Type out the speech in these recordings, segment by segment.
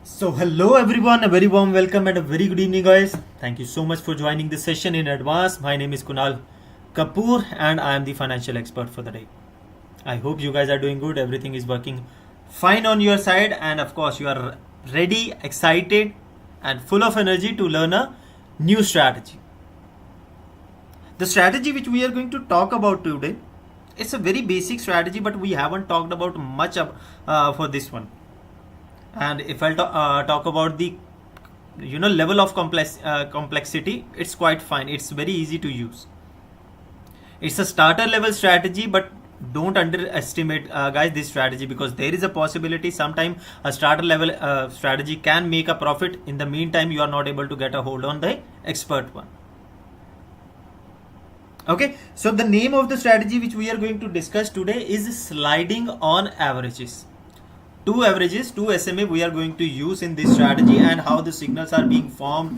So hello everyone, a very warm welcome and a very good evening guys. Thank you so much for joining this session in advance. My name is Kunal Kapoor and I am the financial expert for the day. I hope you guys are doing good, everything is working fine on your side, and of course you are ready, excited and full of energy to learn a new strategy. The strategy which we are going to talk about today, it's a very basic strategy but we haven't talked about much for this one. And if I'll talk about the level of complexity, it's quite fine, it's very easy to use. It's a starter level strategy, but don't underestimate guys this strategy, because there is a possibility sometime a starter level strategy can make a profit. In the meantime you are not able to get a hold on the expert one. Okay, so the name of the strategy which we are going to discuss today is sliding on averages. Two averages, two SMA we are going to use in this strategy, and how the signals are being formed,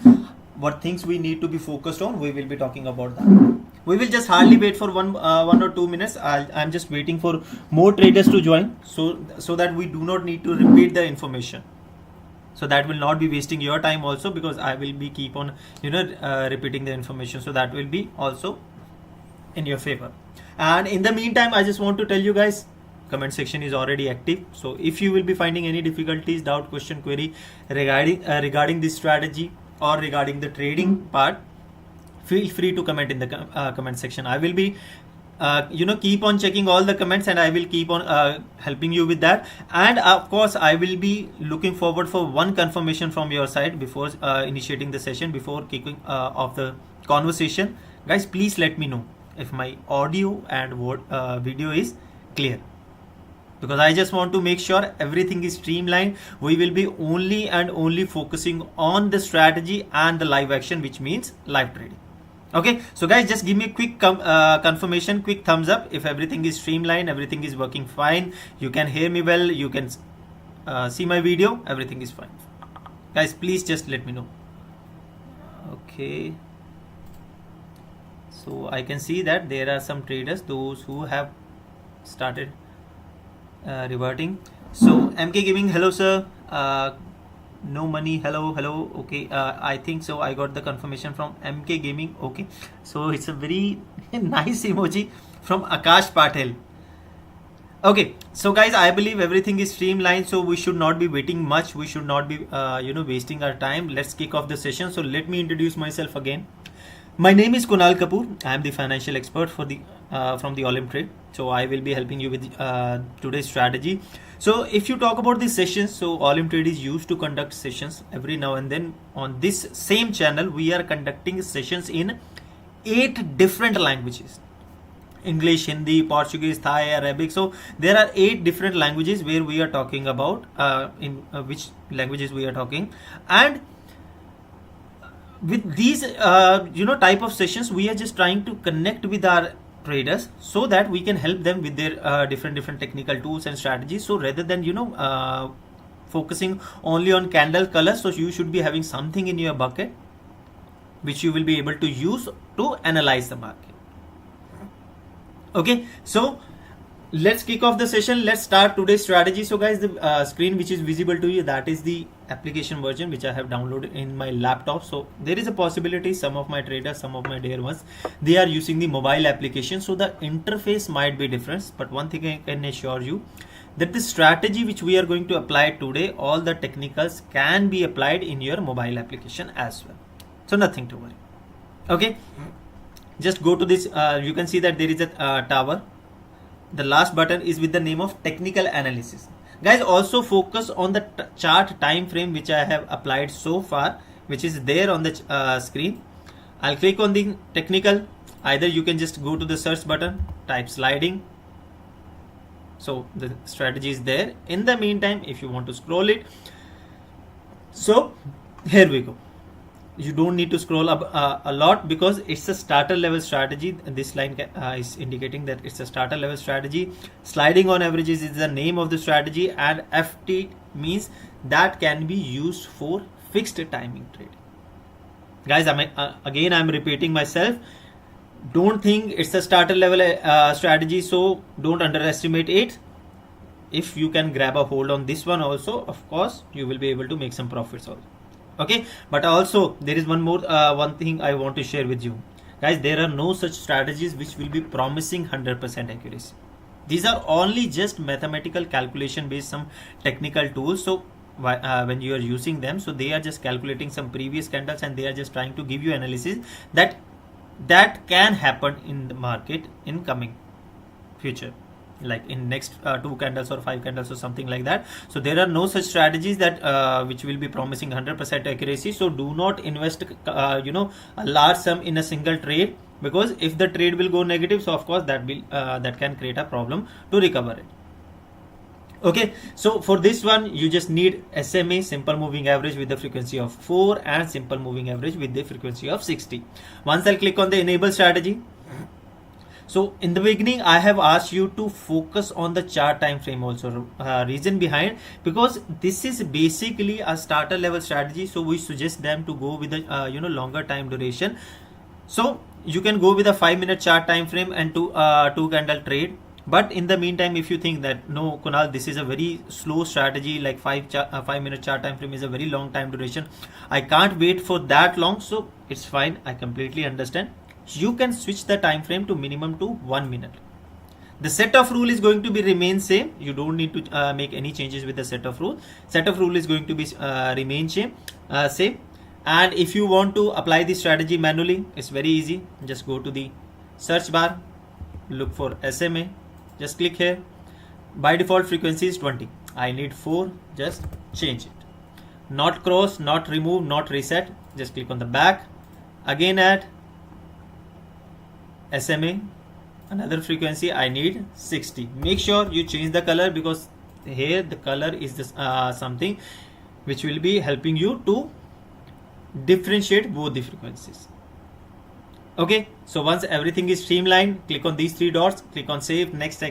what things we need to be focused on, we will be talking about that. We will just hardly wait for one or 2 minutes. I'm just waiting for more traders to join, so that we do not need to repeat the information. So that will not be wasting your time also, because I will be keep on repeating the information, so that will be also in your favor. And in the meantime I just want to tell you guys, comment section is already active, so if you will be finding any difficulties, doubt, question, query regarding this strategy or regarding the trading part, feel free to comment in the comment section. I will be keep on checking all the comments, and I will keep on helping you with that. And of course I will be looking forward for one confirmation from your side before initiating the session, before kicking off the conversation. Guys, please let me know if my audio and video is clear, because I just want to make sure everything is streamlined. We will be only and only focusing on the strategy and the live action, which means live trading. Okay, so guys, just give me a quick confirmation, quick thumbs up if everything is streamlined, everything is working fine, you can hear me well, you can see my video, everything is fine. Guys, please just let me know. Okay, so I can see that there are some traders, those who have started reverting. So MK Gaming, hello sir. No money, hello. Okay, I think so I got the confirmation from MK Gaming. Okay, so it's a very nice emoji from Akash Patel. Okay, so guys, I believe everything is streamlined, so we should not be waiting much, we should not be wasting our time. Let's kick off the session. So let me introduce myself again. My name is Kunal Kapoor. I am the financial expert for the from the Olymptrade. So I will be helping you with today's strategy. So if you talk about the sessions, so Olymptrade is used to conduct sessions every now and then. On this same channel, we are conducting sessions in 8 different languages: English, Hindi, Portuguese, Thai, Arabic. So there are 8 different languages where we are talking about in which languages we are talking. And with these type of sessions, we are just trying to connect with our traders so that we can help them with their different technical tools and strategies. So rather than focusing only on candle colors, so you should be having something in your bucket which you will be able to use to analyze the market. Okay, so let's kick off the session. Let's start today's strategy. So guys, the screen which is visible to you, that is the application version which I have downloaded in my laptop. So there is a possibility some of my traders, some of my dear ones, they are using the mobile application, so the interface might be different. But one thing I can assure you, that the strategy which we are going to apply today, all the technicals can be applied in your mobile application as well, so nothing to worry. Okay, just go to this, you can see that there is a tower. The last button is with the name of technical analysis. Guys, also focus on the chart time frame which I have applied so far, which is there on the screen. I'll click on the technical. Either you can just go to the search button, type sliding. So the strategy is there. In the meantime, if you want to scroll it, so here we go. You don't need to scroll up a lot, because it's a starter level strategy. This line is indicating that it's a starter level strategy. Sliding on averages is the name of the strategy, and FT means that can be used for fixed timing trading. Guys, I'm repeating myself. Don't think it's a starter level strategy, so don't underestimate it. if you can grab a hold on this one also, of course you will be able to make some profits also. Okay, but also there is one thing I want to share with you, guys. There are no such strategies which will be promising 100% accuracy. These are only just mathematical calculation based some technical tools. So when you are using them, so they are just calculating some previous candles and they are just trying to give you analysis that can happen in the market in coming future, like in next 2 candles or 5 candles or something like that. So there are no such strategies that which will be promising 100% accuracy. So do not invest a large sum in a single trade, because if the trade will go negative, so of course that can create a problem to recover it. Okay, so for this one you just need SMA, simple moving average with the frequency of 4, and simple moving average with the frequency of 60. Once I'll click on the enable strategy, so in the beginning I have asked you to focus on the chart time frame also. Reason behind, because this is basically a starter level strategy, so we suggest them to go with a longer time duration. So you can go with a 5-minute chart time frame and 2 candle trade. But in the meantime, if you think that no, Kunal, this is a very slow strategy, like 5-minute chart time frame is a very long time duration, I can't wait for that long, so it's fine, I completely understand. You can switch the time frame to minimum to 1 minute. The set of rule is going to be remain same. You don't need to make any changes with the set of rule. Set of rule is going to be remain same. And if you want to apply this strategy manually, it's very easy. Just go to the search bar, look for SMA, just click here. By default frequency is 20. I need 4, just change it. Not cross, not remove, not reset. Just click on the back. Again add SMA, another frequency, I need 60. Make sure you change the color, because here the color is this, something which will be helping you to differentiate both the frequencies. Okay, so once everything is streamlined, click on these 3 dots, click on save, next,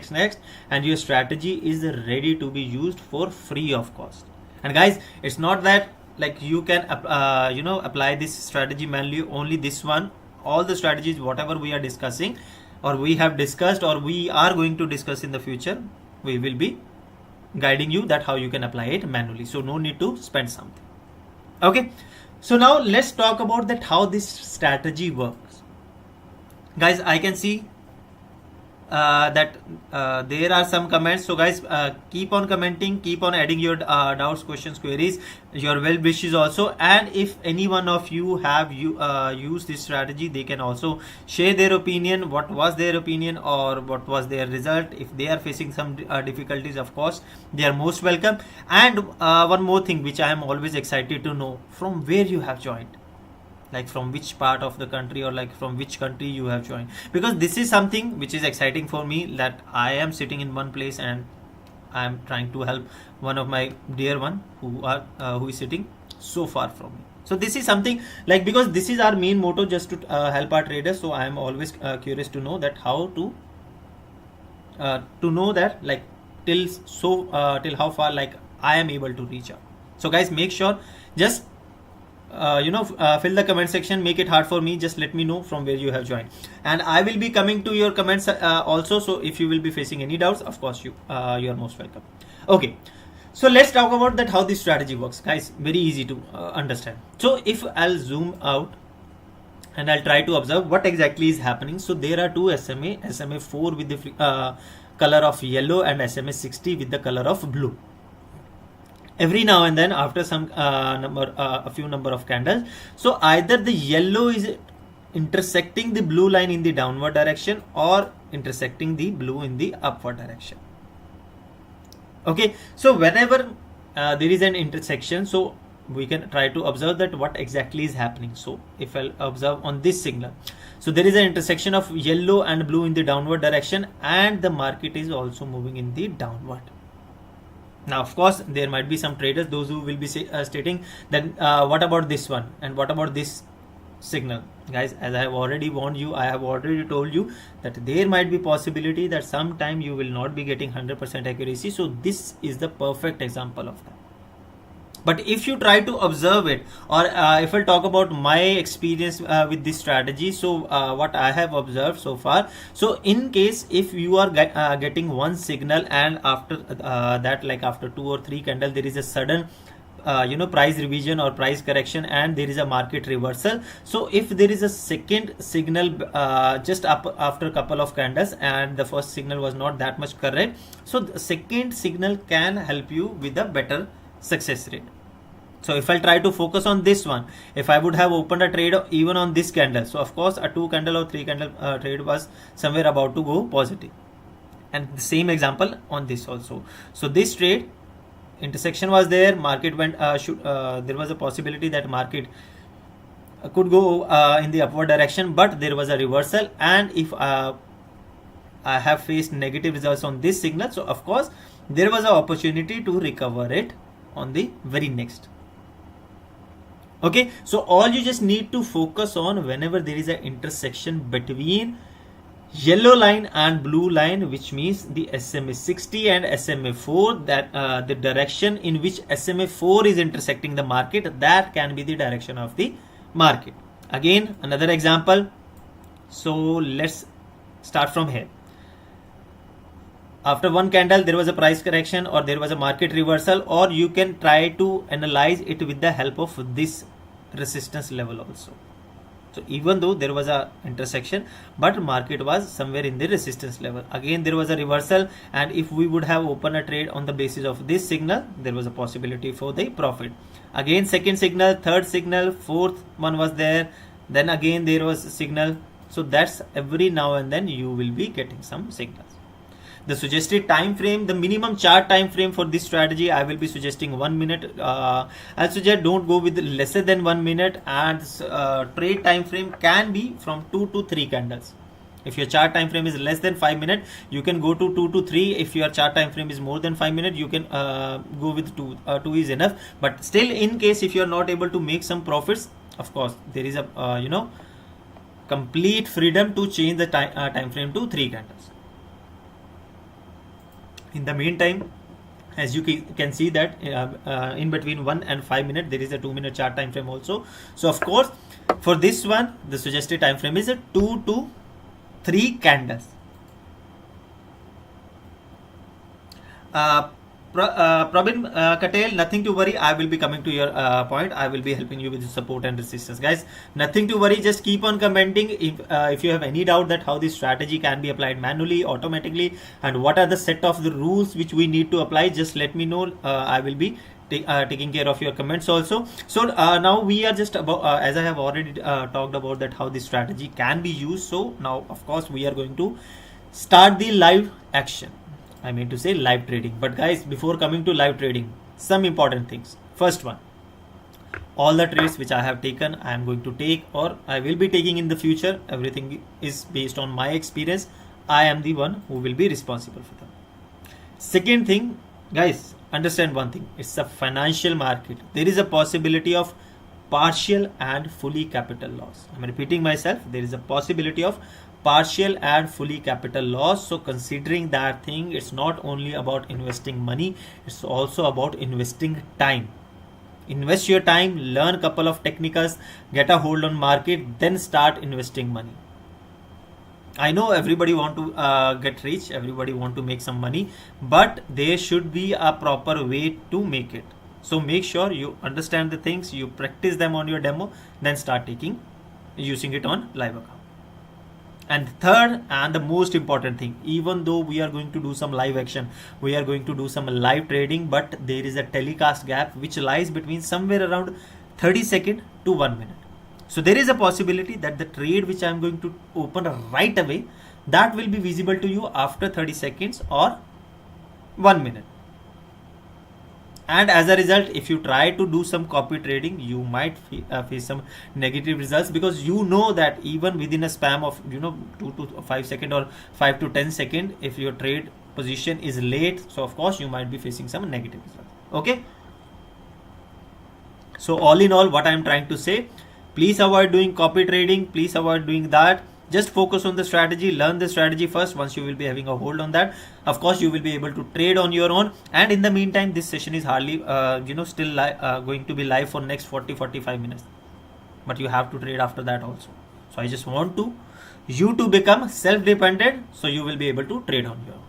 and your strategy is ready to be used for free of cost. And guys, it's not that like you can apply this strategy manually, only this one. All the strategies whatever we are discussing, or we have discussed, or we are going to discuss in the future, we will be guiding you that how you can apply it manually. So no need to spend something. Okay, so now let's talk about that how this strategy works. Guys, I can see that there are some comments. So guys, keep on commenting, keep on adding your doubts, questions, queries, your well wishes also. And if any one of you have used this strategy, they can also share their opinion, what was their opinion or what was their result. If they are facing some difficulties, of course they are most welcome. And one more thing which I am always excited to know, from where you have joined, like from which part of the country, or like from which country you have joined, because this is something which is exciting for me, that I am sitting in one place and I am trying to help one of my dear one who is sitting so far from me. So this is something like, because this is our main motto, just to help our traders. So I am always curious to know that how to know that like till how far like I am able to reach out. So guys, make sure just fill the comment section, make it hard for me, just let me know from where you have joined, and I will be coming to your comments also. So if you will be facing any doubts, of course you are most welcome. Okay, so let's talk about that how this strategy works, guys. Very easy to understand. So if I'll zoom out and I'll try to observe what exactly is happening. So there are two SMA 4 with the color of yellow and SMA 60 with the color of blue. Every now and then, after some a few number of candles, so either the yellow is intersecting the blue line in the downward direction, or intersecting the blue in the upward direction. Okay, so whenever there is an intersection, so we can try to observe that what exactly is happening. So if I'll observe on this signal, so there is an intersection of yellow and blue in the downward direction, and the market is also moving in the downward. Now, of course, there might be some traders, those who will be stating that what about this one and what about this signal. Guys, as I have already warned you, I have already told you that there might be possibility that sometime you will not be getting 100% accuracy. So this is the perfect example of that. But if you try to observe it, or if I talk about my experience with this strategy, so what I have observed so far, so in case if you are getting one signal, and after that, like after 2 or 3 candles, there is a sudden price revision or price correction, and there is a market reversal. So if there is a second signal just up after a couple of candles, and the first signal was not that much correct, so the second signal can help you with a better success rate. So if I try to focus on this one, if I would have opened a trade even on this candle, so of course a 2 candle or 3 candle trade was somewhere about to go positive. And the same example on this also. So this trade intersection was there, market went there was a possibility that market could go in the upward direction, but there was a reversal, and if I have faced negative results on this signal, so of course there was an opportunity to recover it on the very next. Okay, so all you just need to focus on, whenever there is an intersection between yellow line and blue line, which means the SMA 60 and SMA 4, that the direction in which SMA 4 is intersecting the market, that can be the direction of the market. Again, another example. So let's start from here. After one candle, there was a price correction, or there was a market reversal, or you can try to analyze it with the help of this resistance level also. So even though there was a intersection, but market was somewhere in the resistance level. Again, there was a reversal, and if we would have opened a trade on the basis of this signal, there was a possibility for the profit. Again, second signal, third signal, fourth one was there, then again there was a signal. So that's every now and then you will be getting some signals. The suggested time frame, the minimum chart time frame for this strategy, I will be suggesting 1 minute. I'll suggest don't go with lesser than 1 minute, and trade time frame can be from 2 to 3 candles. If your chart time frame is less than 5 minutes, you can go to 2 to 3. If your chart time frame is more than 5 minutes, you can go with 2. 2 is enough. But still, in case if you are not able to make some profits, of course there is a complete freedom to change the time frame to 3 candles. In the meantime, as you can see that in between 1 and 5 minutes, there is a 2 minute chart time frame also. So of course, for this one, the suggested time frame is a 2 to 3 candles. Probin Katel, nothing to worry. I will be coming to your point. I will be helping you with the support and resistance, guys. Nothing to worry. Just keep on commenting if you have any doubt that how this strategy can be applied manually, automatically, and what are the set of the rules which we need to apply. Just let me know. I will be taking care of your comments also. So now we are just about as I have already talked about that how this strategy can be used. So now of course we are going to start the live action. I mean to say live trading. But guys, before coming to live trading, some important things. First one, all the trades which I have taken, I am going to take, or I will be taking in the future. Everything is based on my experience. I am the one who will be responsible for them. Second thing, guys, understand one thing. It's a financial market. There is a possibility of partial and fully capital loss. I'm repeating myself. There is a possibility of partial and fully capital loss. So considering that thing, it's not only about investing money, it's also about investing time. Invest your time, learn a couple of technicals, get a hold on market, then start investing money. I know everybody want to get rich, everybody want to make some money, but there should be a proper way to make it. So make sure you understand the things, you practice them on your demo, then start using it on live account. And third and the most important thing, even though we are going to do some live action, we are going to do some live trading, but there is a telecast gap which lies between somewhere around 30 seconds to 1 minute. So there is a possibility that the trade which I am going to open right away, that will be visible to you after 30 seconds or 1 minute. And as a result, if you try to do some copy trading, you might face some negative results, because you know that even within a span of 2 to 5 seconds or 5 to 10 seconds, if your trade position is late, so of course you might be facing some negative results. Okay. So all in all, what I am trying to say, please avoid doing copy trading. Please avoid doing that. Just focus on the strategy, learn the strategy first. Once you will be having a hold on that, of course you will be able to trade on your own. And in the meantime, this session is hardly still going to be live for next 40-45 minutes, but you have to trade after that also. So I just want you to become self-dependent, so you will be able to trade on your own.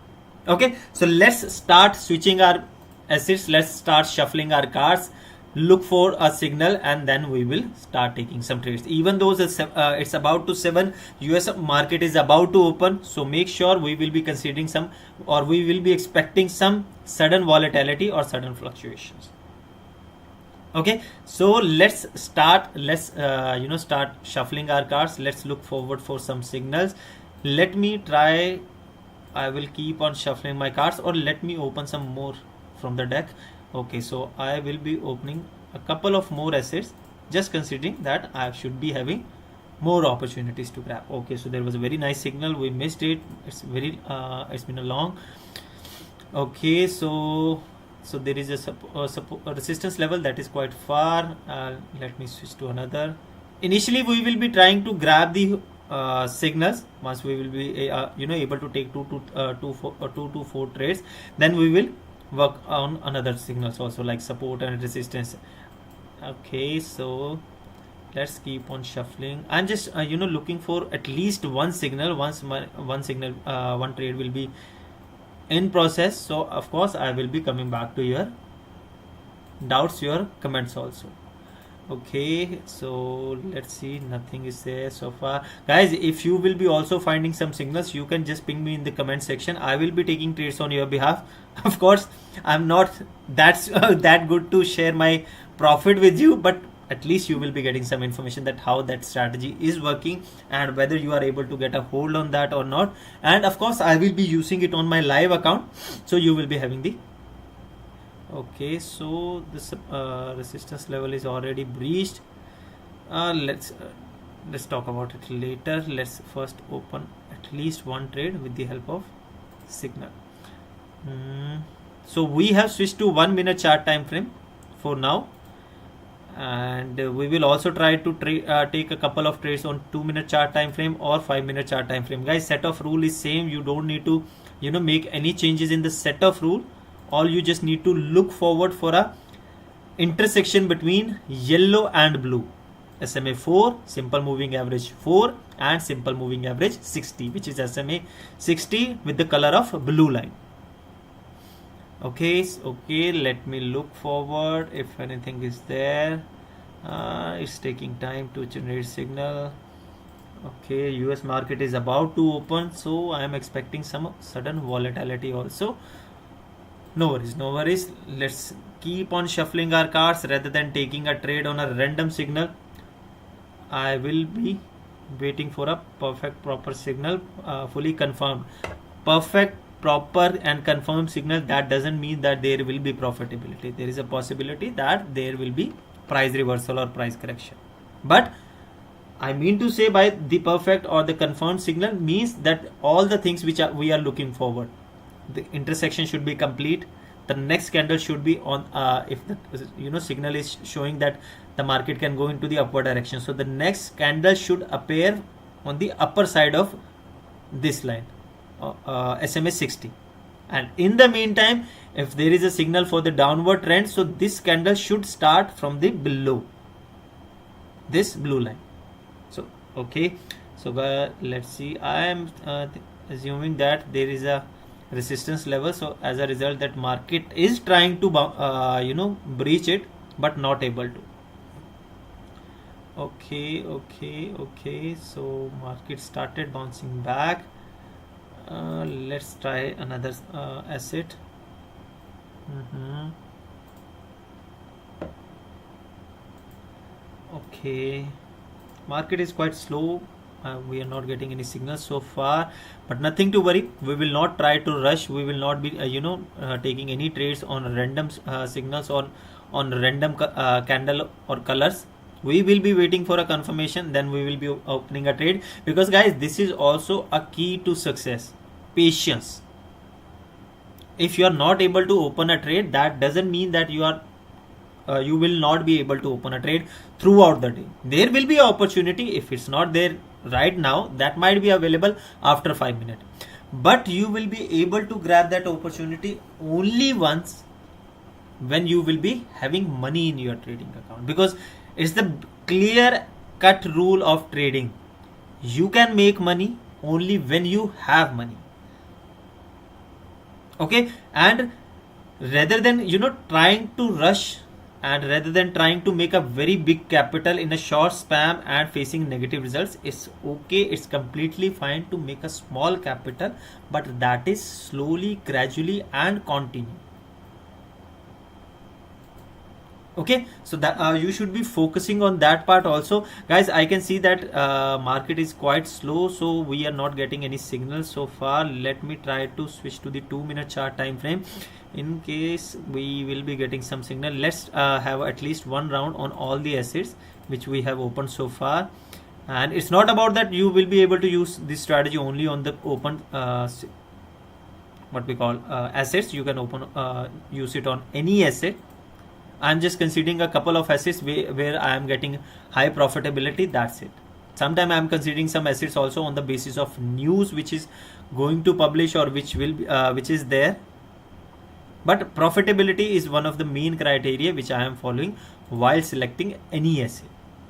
Okay, so let's start switching our assets. Let's start shuffling our cards, look for a signal, and then we will start taking some trades. Even though it's about to 7, US market is about to open, so make sure we will be considering some, or we will be expecting some sudden volatility or sudden fluctuations. Okay, so let's start start shuffling our cards. Let's look forward for some signals. Let me try, I will keep on shuffling my cards, or let me open some more from the deck. Okay, so I will be opening a couple of more assets, just considering that I should be having more opportunities to grab. Okay, so there was a very nice signal, we missed it. It's very it's been a long. Okay, so there is a resistance level that is quite far. Let me switch to another. Initially we will be trying to grab the signals. Once we will be able to take 2 to 4 trades, then we will work on another signals also, like support and resistance. Okay, so let's keep on shuffling. I'm just looking for at least one signal. Once one trade will be in process, so of course I will be coming back to your doubts, your comments also. Okay, so let's see, nothing is there so far. Guys, if you will be also finding some signals, you can just ping me in the comment section. I will be taking trades on your behalf. Of course, I'm not that good to share my profit with you, but at least you will be getting some information that how that strategy is working and whether you are able to get a hold on that or not. And of course I will be using it on my live account, so you will be having the. Okay, so this resistance level is already breached. Let's talk about it later. Let's first open at least one trade with the help of signal. So we have switched to 1 minute chart time frame for now, and we will also try to take a couple of trades on 2 minute chart time frame or 5 minute chart time frame. Guys, set of rule is same. You don't need to make any changes in the set of rule. All you just need to look forward for a intersection between yellow and blue. SMA 4, simple moving average 4, and simple moving average 60, which is SMA 60 with the color of blue line. Okay, let me look forward if anything is there. It's taking time to generate signal. Okay, US market is about to open, so I am expecting some sudden volatility also. No worries. Let's keep on shuffling our cards rather than taking a trade on a random signal. I will be waiting for a perfect proper signal, fully confirmed. Perfect, proper and confirmed signal, that doesn't mean that there will be profitability. There is a possibility that there will be price reversal or price correction. But I mean to say, by the perfect or the confirmed signal means that all the things which we are looking forward, the intersection should be complete. The next candle should be on if the signal is showing that the market can go into the upward direction, so the next candle should appear on the upper side of this line, SMA 60. And in the meantime, if there is a signal for the downward trend, so this candle should start from the below this blue line. So okay, so let's see. I am assuming that there is a resistance level, so as a result that market is trying to breach it, but not able to. Okay, so market started bouncing back. Let's try another asset. Okay, market is quite slow. We are not getting any signals so far, but nothing to worry. We will not try to rush. We will not be taking any trades on random signals or on random candle or colors. We will be waiting for a confirmation, then we will be opening a trade, because guys, this is also a key to success: patience. If you are not able to open a trade, that doesn't mean that you will not be able to open a trade throughout the day. There will be an opportunity. If it's not there right now, that might be available after 5 minutes, but you will be able to grab that opportunity only once when you will be having money in your trading account, because it's the clear cut rule of trading. You can make money only when you have money. Okay, and rather than trying to rush, and rather than trying to make a very big capital in a short span and facing negative results, it's okay, it's completely fine to make a small capital, but that is slowly, gradually, and continue. Okay, so that you should be focusing on that part also, guys. I can see that market is quite slow, so we are not getting any signals so far. Let me try to switch to the 2-minute chart time frame in case we will be getting some signal. Let's have at least one round on all the assets which we have opened so far. And it's not about that you will be able to use this strategy only on the open what we call assets. You can use it on any asset. I'm just considering a couple of assets where I am getting high profitability. That's it. Sometimes I'm considering some assets also on the basis of news which is going to publish or which is there. But profitability is one of the main criteria which I am following while selecting any asset.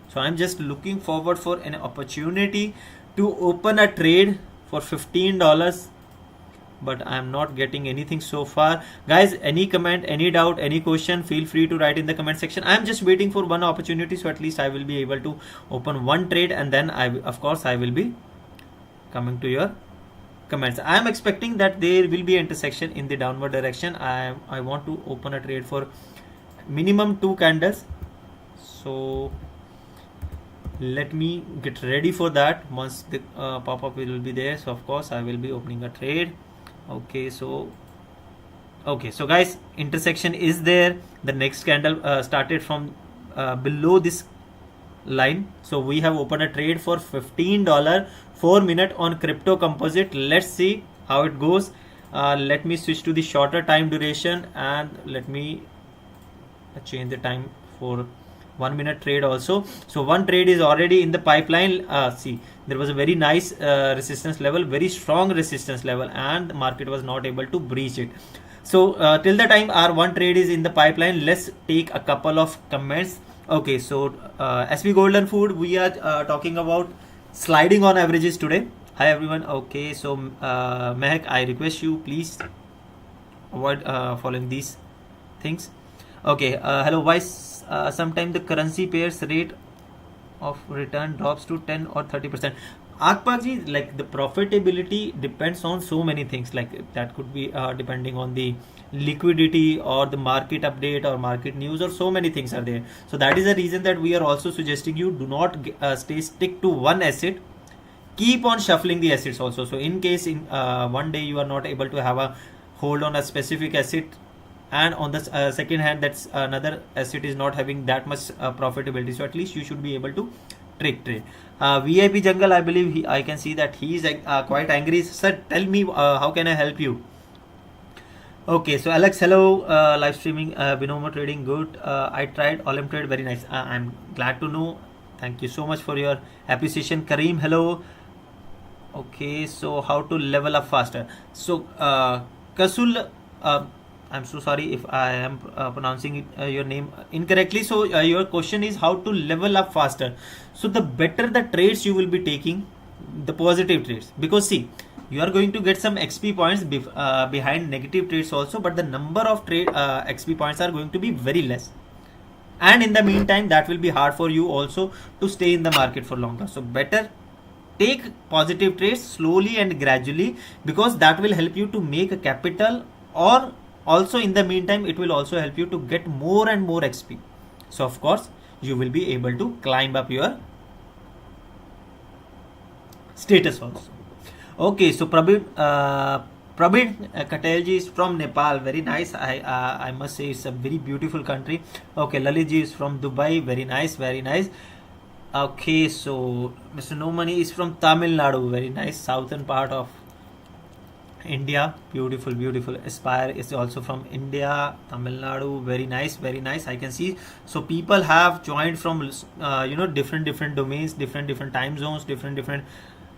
So I'm just looking forward for an opportunity to open a trade for $15. But I'm not getting anything so far, guys. Any comment, any doubt, any question, feel free to write in the comment section. I'm just waiting for one opportunity, so at least I will be able to open one trade, and then I will be coming to your comments. I am expecting that there will be intersection in the downward direction. I want to open a trade for minimum 2 candles, so let me get ready for that. Once the pop-up will be there, so of course I will be opening a trade. Okay, so guys, intersection is there. The next candle started from below this line, so we have opened a trade for $15 4-minute on crypto composite. Let's see how it goes. Let me switch to the shorter time duration, and let me change the time for 1-minute trade also. So one trade is already in the pipeline. See, there was a very nice resistance level, very strong resistance level, and the market was not able to breach it. So till the time our one trade is in the pipeline, let's take a couple of comments. Okay, so SV Golden Food, we are talking about sliding on averages today. Hi everyone. Okay, so Mehak, I request you please avoid following these things. Okay, hello. Why sometimes the currency pairs rate of return drops to 10 or 30%? Akpakji, like the profitability depends on so many things. Like that could be depending on the liquidity or the market update or market news, or so many things are there. So that is the reason that we are also suggesting you do not stick to one asset. Keep on shuffling the assets also. So in case in one day you are not able to have a hold on a specific asset, and on the second hand that's another asset is not having that much profitability, so at least you should be able to trade. VIP Jungle, I believe I can see that he is quite angry. Sir, tell me how can I help you? Okay, so Alex, hello. Live streaming, Binomo trading, good. I tried Olymptrade, very nice. I'm glad to know. Thank you so much for your appreciation. Kareem, hello. Okay, so how to level up faster? So Kasul, I'm so sorry if I am pronouncing your name incorrectly. So your question is how to level up faster. So the better the trades you will be taking, the positive trades, because see, you are going to get some XP points behind negative trades also, but the number of trade XP points are going to be very less. And in the meantime, that will be hard for you also to stay in the market for longer. So better take positive trades slowly and gradually, because that will help you to make a capital, or also in the meantime it will also help you to get more and more XP. So of course you will be able to climb up your status also. Okay, so Prabir Katelji is from Nepal, very nice. I must say it's a very beautiful country. Okay, Lalitji is from Dubai, very nice, very nice. Okay, so Mr. No Money is from Tamil Nadu, very nice, southern part of India, beautiful, beautiful. Aspire is also from India, Tamil Nadu. Very nice, very nice. I can see. So people have joined from different domains, different time zones, different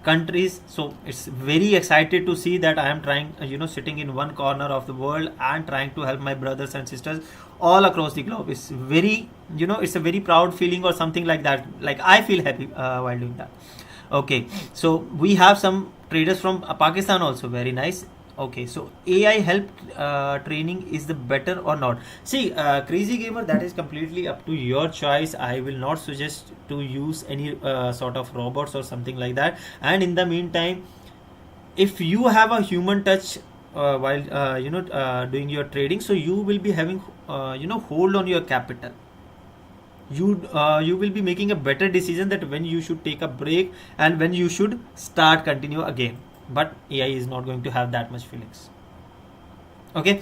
countries. So it's very excited to see that I am trying, sitting in one corner of the world and trying to help my brothers and sisters all across the globe. It's very, it's a very proud feeling or something like that. Like I feel happy while doing that. Okay, so we have some traders from Pakistan also. Very nice. Okay, so AI help training is the better or not? See, crazy gamer, that is completely up to your choice. I will not suggest to use any sort of robots or something like that. And in the meantime, if you have a human touch while doing your trading, so you will be having hold on your capital. You will be making a better decision that when you should take a break and when you should start continue again. But AI is not going to have that much feelings. Okay.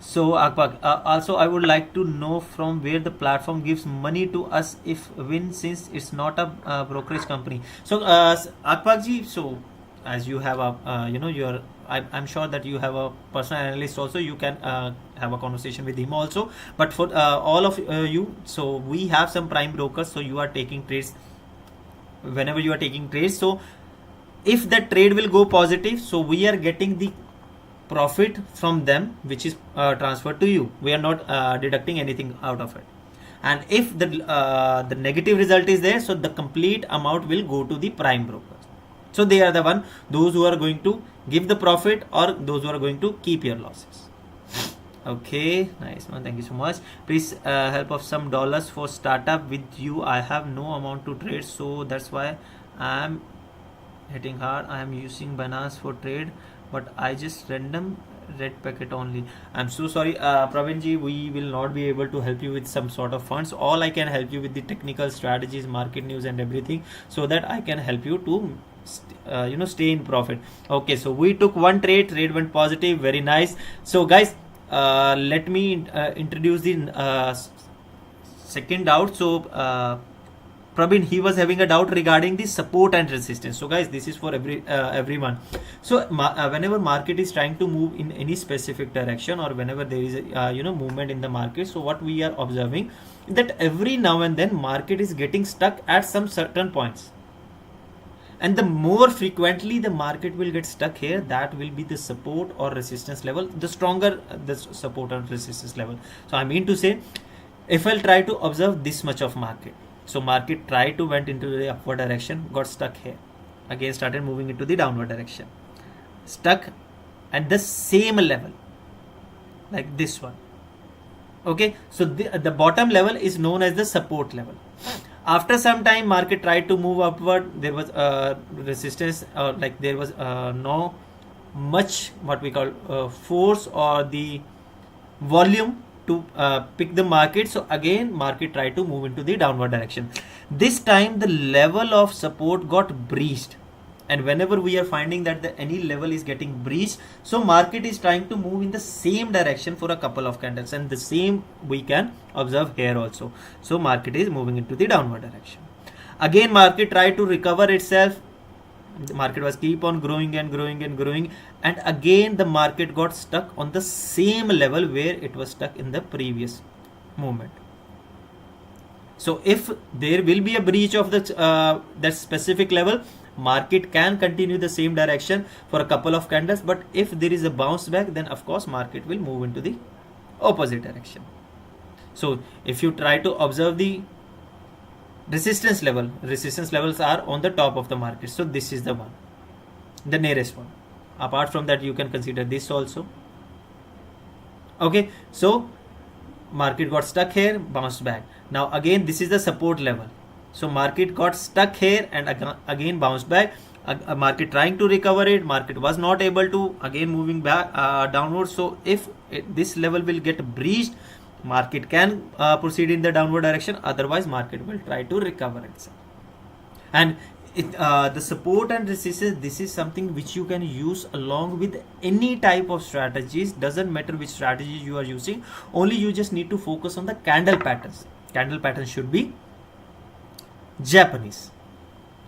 So Akpak, also I would like to know from where the platform gives money to us if win, since it's not a brokerage company. So Akpak ji, so as you have a I'm sure that you have a personal analyst also. You can have a conversation with him also. But for all of you, so we have some prime brokers. So you are taking trades whenever you are taking trades. So if the trade will go positive, so we are getting the profit from them, which is transferred to you. We are not deducting anything out of it. And if the negative result is there, so the complete amount will go to the prime brokers. So they are the one, those who are going to give the profit or those who are going to keep your losses. Okay, nice one. Thank you so much. Please help of some dollars for startup with you. I have no amount to trade, so that's why I'm hitting hard. I am using Binance for trade, but I just random red packet only. I'm so sorry, Praveen ji, we will not be able to help you with some sort of funds. All I can help you with the technical strategies, market news and everything, so that I can help you to stay in profit. Okay, so we took one trade went positive. Very nice. So guys, let me introduce the second doubt. So Praveen, he was having a doubt regarding the support and resistance. So guys, this is for everyone. So whenever market is trying to move in any specific direction, or whenever there is a movement in the market, so what we are observing that every now and then market is getting stuck at some certain points. And the more frequently the market will get stuck here, that will be the support or resistance level, the stronger the support or resistance level. So I mean to say, if I'll try to observe this much of market, so market tried to went into the upward direction, got stuck here, again started moving into the downward direction, stuck at the same level like this one. Okay, so the bottom level is known as the support level. After some time, market tried to move upward. There was resistance, or like there was no much what we call force or the volume to pick the market. So again, market tried to move into the downward direction. This time, the level of support got breached. And whenever we are finding that any level is getting breached, so market is trying to move in the same direction for a couple of candles, and the same we can observe here also. So market is moving into the downward direction. Again, market tried to recover itself. The market was keep on growing and growing and growing, and again the market got stuck on the same level where it was stuck in the previous movement. So if there will be a breach of that specific level, market can continue the same direction for a couple of candles, but if there is a bounce back, then of course market will move into the opposite direction. So if you try to observe the resistance levels are on the top of the market. So this is the one, the nearest one. Apart from that, you can consider this also. Okay, so market got stuck here, bounced back. Now again, this is the support level. So market got stuck here and again bounced back. Market trying to recover it, market was not able to, again moving back downwards. So if this level will get breached, market can proceed in the downward direction. Otherwise, market will try to recover itself. And the support and resistance, this is something which you can use along with any type of strategies. Doesn't matter which strategy you are using. Only you just need to focus on the candle patterns. Candle patterns should be Japanese.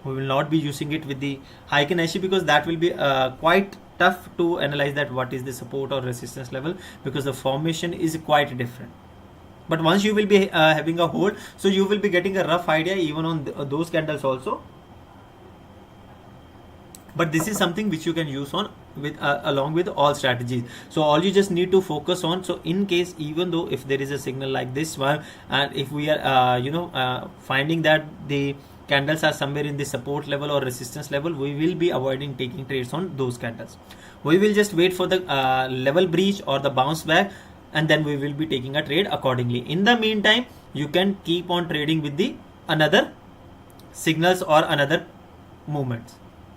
We will not be using it with the Heiken Aishi because that will be quite tough to analyze that what is the support or resistance level, because the formation is quite different. But once you will be having a hold, so you will be getting a rough idea even on those candles also. But this is something which you can use on with along with all strategies. So all you just need to focus on, so in case even though if there is a signal like this one, and if we are finding that the candles are somewhere in the support level or resistance level, we will be avoiding taking trades on those candles. We will just wait for the level breach or the bounce back, and then we will be taking a trade accordingly. In the meantime, you can keep on trading with the another signals or another movements.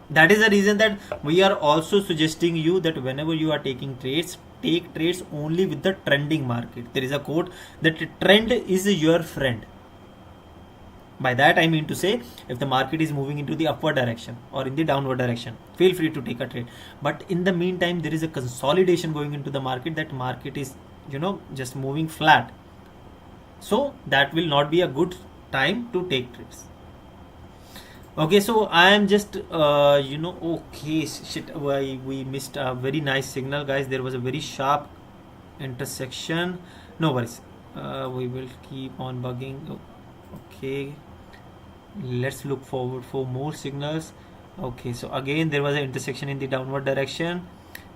That is the reason that we are also suggesting you that whenever you are taking trades, take trades only with the trending market. There is a quote that trend is your friend. By that I mean to say, if the market is moving into the upward direction or in the downward direction, feel free to take a trade. But in the meantime, there is a consolidation going into the market. That market is just moving flat. So that will not be a good time to take trades. Okay, so I am just okay, shit, we missed a very nice signal, guys. There was a very sharp intersection. No worries, we will keep on bugging. Okay, let's look forward for more signals. Okay, so again there was an intersection in the downward direction.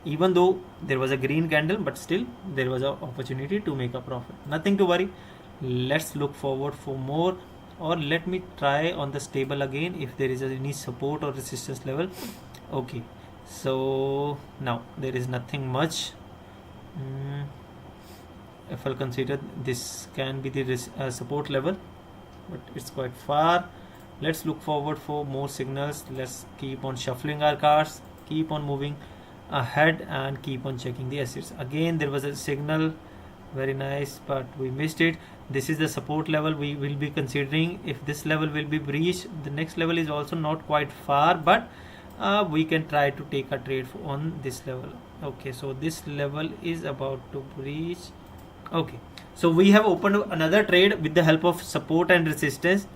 Even though there was a green candle, but still there was an opportunity to make a profit. Nothing to worry. Let's look forward for more. Or let me try on the stable again if there is any support or resistance level. Okay, so now there is nothing much. If I'll consider this can be the support level, but it's quite far. Let's look forward for more signals. Let's keep on shuffling our cards, keep on moving ahead, and keep on checking the assets. Again there was a signal, very nice, but we missed it. This is the support level we will be considering. If this level will be breached, the next level is also not quite far, but we can try to take a trade on this level. Okay, so this level is about to breach. Okay, so we have opened another trade with the help of support and resistance.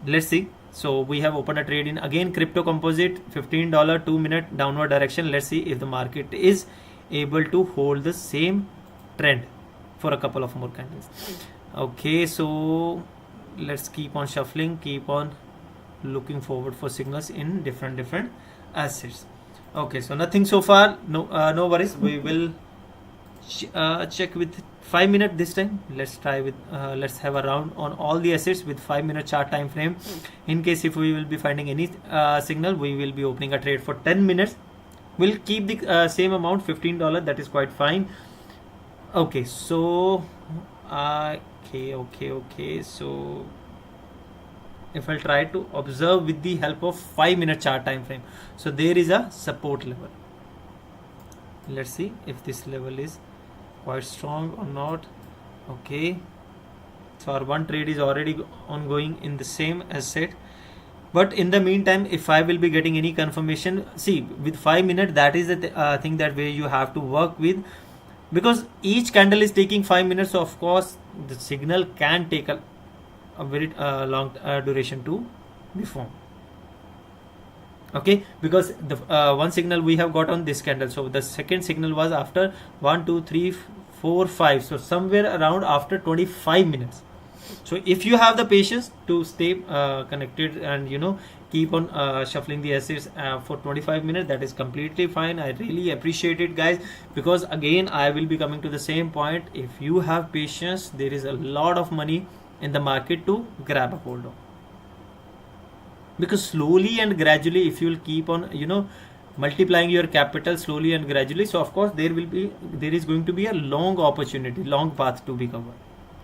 Let's see. So we have opened a trade in again crypto composite, $15 2-minute downward direction. Let's see if the market is able to hold the same trend for a couple of more candles. Okay, so let's keep on shuffling, keep on looking forward for signals in different assets. Okay, so nothing so far. No worries. We will check with 5 minutes this time. Let's try with let's have a round on all the assets with 5-minute chart time frame. In case if we will be finding any signal, we will be opening a trade for 10 minutes. We'll keep the same amount, $15. That is quite fine. Okay, so okay, so if I'll try to observe with the help of 5-minute chart time frame, so there is a support level. Let's see if this level is quite strong or not. Okay, so our one trade is already ongoing in the same asset. But in the meantime, if I will be getting any confirmation, see with 5 minutes, that is the thing that way you have to work with, because each candle is taking 5 minutes. So of course the signal can take a very long duration to be formed. Okay, because the one signal we have got on this candle, so the second signal was after 1 2 3 4 5, so somewhere around after 25 minutes. So if you have the patience to stay connected and keep on shuffling the assets for 25 minutes, that is completely fine. I really appreciate it, guys, because again I will be coming to the same point. If you have patience, there is a lot of money in the market to grab a hold of, because slowly and gradually, if you will keep on multiplying your capital slowly and gradually, so of course there is going to be a long opportunity, long path to be covered.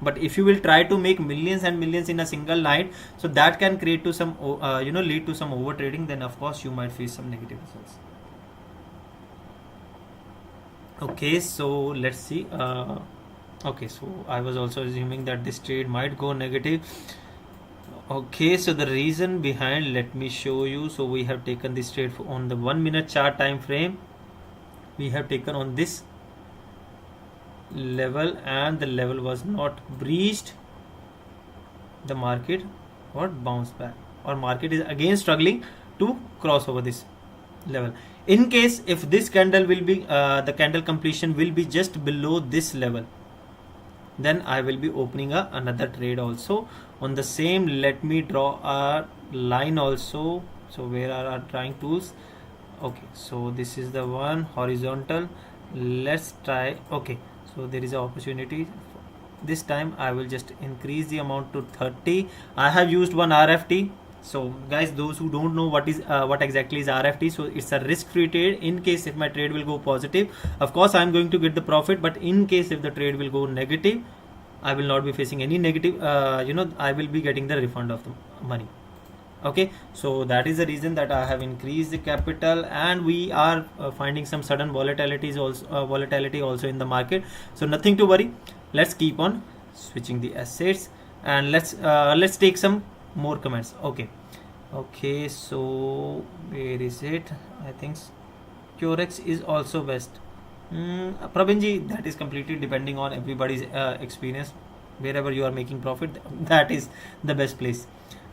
But if you will try to make millions and millions in a single night, so that can create to some lead to some over trading, then of course you might face some negative results. Okay, so let's see. Okay, so I was also assuming that this trade might go negative. Okay, so the reason behind, let me show you. So we have taken this trade on the 1-minute chart time frame. We have taken on this level, and the level was not breached. The market bounced back, or market is again struggling to cross over this level. In case if this candle will be the candle completion will be just below this level, then I will be opening another trade also on the same. Let me draw a line also. So where are our drawing tools? Okay, so this is the one horizontal. Let's try. Okay, so there is an opportunity. This time I will just increase the amount to 30. I have used one RFT. So guys, those who don't know what exactly is RFT, so it's a risk-free trade. In case if my trade will go positive, of course I'm going to get the profit, but in case if the trade will go negative, I will not be facing any negative, I will be getting the refund of the money. Okay, so that is the reason that I have increased the capital, and we are finding some sudden volatility also in the market. So nothing to worry. Let's keep on switching the assets, and let's take some more comments. Okay, so where is it? I think Curex is also best. Praveenji, that is completely depending on everybody's experience. Wherever you are making profit, that is the best place.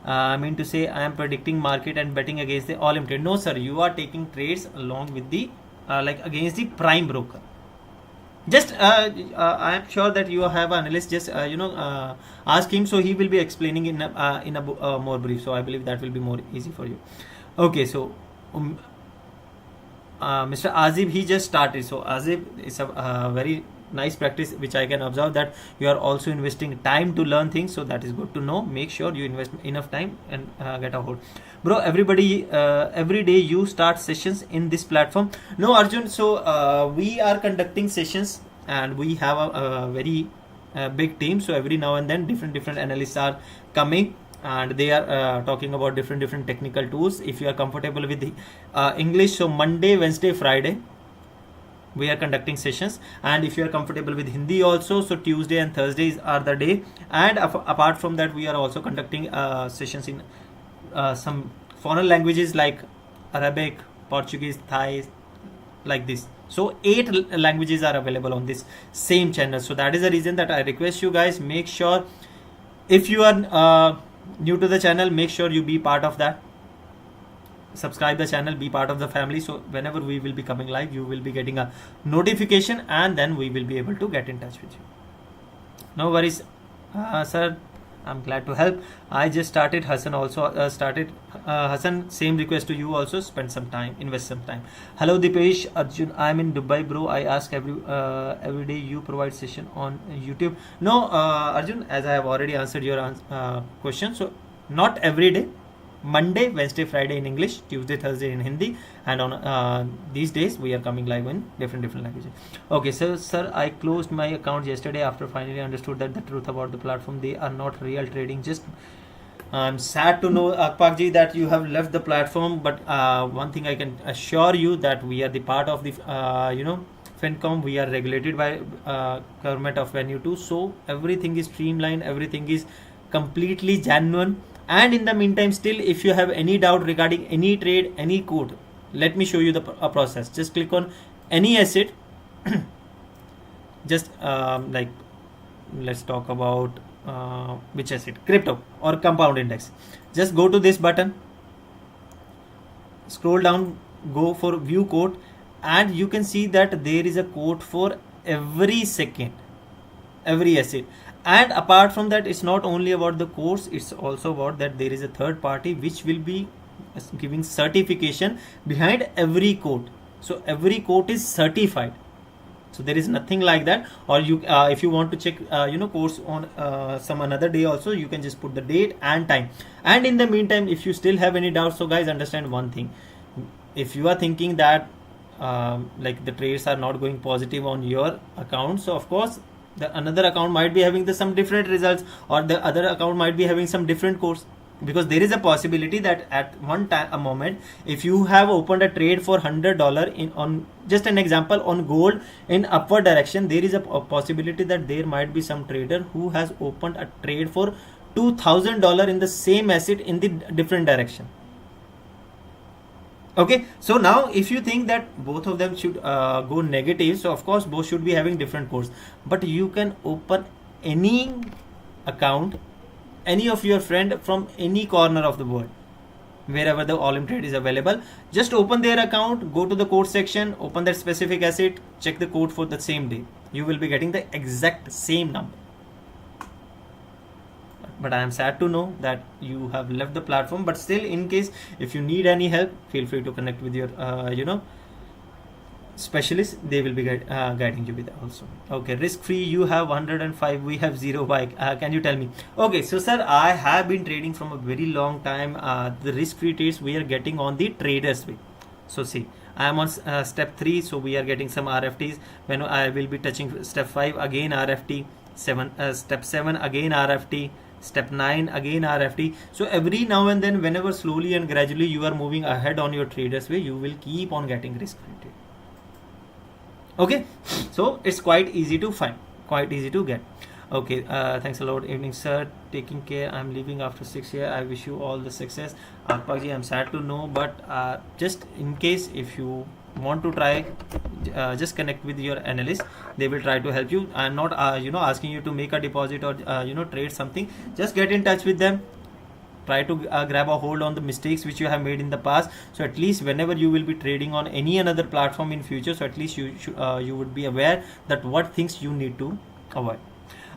I mean to say, I am predicting market and betting against the Olymptrade. No sir, you are taking trades along with the against the prime broker. Just I am sure that you have an analyst. Just ask him, so he will be explaining in a more brief. So I believe that will be more easy for you. Okay, so Mr. Azib, he just started. So Azib is a very nice practice which I can observe, that you are also investing time to learn things. So that is good to know. Make sure you invest enough time and get a hold. Bro, everybody, every day you start sessions in this platform? No Arjun, so we are conducting sessions, and we have a very big team. So every now and then different analysts are coming, and they are talking about different technical tools. If you are comfortable with the English, so Monday, Wednesday, Friday we are conducting sessions, and if you are comfortable with Hindi also, so Tuesday and Thursdays are the day. And apart from that, we are also conducting sessions in some foreign languages like Arabic, Portuguese, Thai, like this. So 8 languages are available on this same channel. So that is the reason that I request you guys, make sure if you are new to the channel, make sure you be part of that. Subscribe the channel, be part of the family. So whenever we will be coming live, you will be getting a notification, and then we will be able to get in touch with you. No worries, sir. I'm glad to help. I just started. Hassan also started. Hassan, same request to you also. Spend some time, invest some time. Hello Dipesh, Arjun. I'm in Dubai, bro. I ask every day you provide session on YouTube. No, Arjun, as I have already answered your question. So not every day. Monday, Wednesday, Friday in English, Tuesday, Thursday in Hindi, and on these days we are coming live in different languages. Okay, so sir, I closed my account yesterday after finally understood that the truth about the platform. They are not real trading. Just I'm sad to know, Akpak ji, that you have left the platform. But one thing I can assure you, that we are the part of the FinCom. We are regulated by government of Venue 2. So everything is streamlined. Everything is completely genuine. And in the meantime, still, if you have any doubt regarding any trade, any code, let me show you the process. Just click on any asset. Just let's talk about which asset, crypto or compound index. Just go to this button, scroll down, go for view quote, and you can see that there is a quote for every second, every asset. And apart from that, it's not only about the course, it's also about that there is a third party which will be giving certification behind every quote. So every quote is certified. So there is nothing like that. Or you, if you want to check, course on some another day also, you can just put the date and time. And in the meantime, if you still have any doubts, so guys, understand one thing. If you are thinking that the trades are not going positive on your account, so of course, the another account might be having some different results, or the other account might be having some different course, because there is a possibility that at one time, a moment, if you have opened a trade for $100 in on just an example on gold in upward direction, there is a possibility that there might be some trader who has opened a trade for $2,000 in the same asset in the different direction. Okay, so now if you think that both of them should go negative, so of course both should be having different course, but you can open any account, any of your friend from any corner of the world. wherever the Olymptrade is available. Just open their account, go to the code section, open that specific asset, check the code for the same day. You will be getting the exact same number. But I am sad to know that you have left the platform. But still, in case if you need any help, feel free to connect with your specialist. They will be guiding you with that also. Okay, risk free you have 105, we have 0 bike. Can you tell me? Okay, so sir, I have been trading from a very long time. The risk free trades we are getting on the traders way. So see, I am on step 3, so we are getting some RFTs. When I will be touching step 5, again RFT, step 7 again RFT, step 9 again RFT. So every now and then, whenever slowly and gradually you are moving ahead on your traders way, you will keep on getting risk free trade. Okay, so it's quite easy to find, quite easy to get. Okay, thanks a lot. Evening sir, taking care. I'm leaving after 6 years. I wish you all the success. Arpakji, I'm sad to know, but just in case if you want to try, just connect with your analyst. They will try to help you. I'm not asking you to make a deposit or trade something. Just get in touch with them. Try to grab a hold on the mistakes which you have made in the past, so at least whenever you will be trading on any another platform in future, so at least you would be aware that what things you need to avoid.